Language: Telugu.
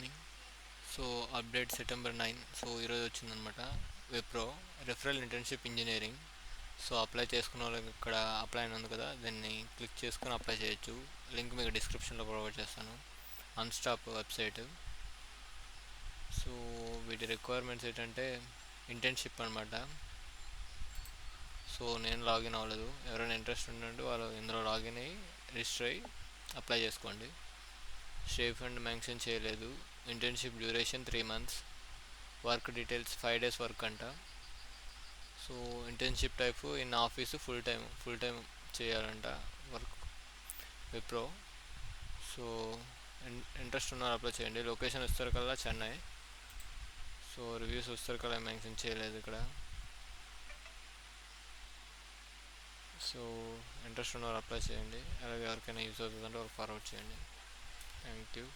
Morning. So update September 9. So ఈరోజు వచ్చిందనమాట. Wipro referral internship engineering. So apply చేసుకున్న వాళ్ళకి ఇక్కడ అప్లై అని ఉంది కదా, దాన్ని క్లిక్ చేసుకుని అప్లై చేయొచ్చు. లింక్ మీకు డిస్క్రిప్షన్లో ప్రొవైడ్ చేస్తాను. అన్స్టాప్ వెబ్సైట్. సో వీటి రిక్వైర్మెంట్స్ ఏంటంటే ఇంటర్న్షిప్ అనమాట. సో నేను లాగిన్ అవ్వలేదు. ఎవరైనా ఇంట్రెస్ట్ ఉంటే వాళ్ళు ఇందులో లాగిన్ అయ్యి రిజిస్టర్ అయ్యి అప్లై చేసుకోండి. స్టే ఫండ్ మెన్షన్ చేయలేదు. Internship duration 3 months. Work details 5 days work అంట. So internship type in office full time చేయాలంట వర్క్ విప్రో. సో ఇంట్రెస్ట్ ఉన్నారు అప్లై చేయండి. లొకేషన్ వస్తారు కల్లా చెన్నై. సో రివ్యూస్ వస్తారు కల్లా మెన్షన్ చేయలేదు ఇక్కడ. సో ఇంట్రెస్ట్ ఉన్నారు అప్లై చేయండి. అలాగే ఎవరికైనా యూజ్ అవుతుందంటే వాళ్ళకి ఫార్వర్డ్ చేయండి. Thank you.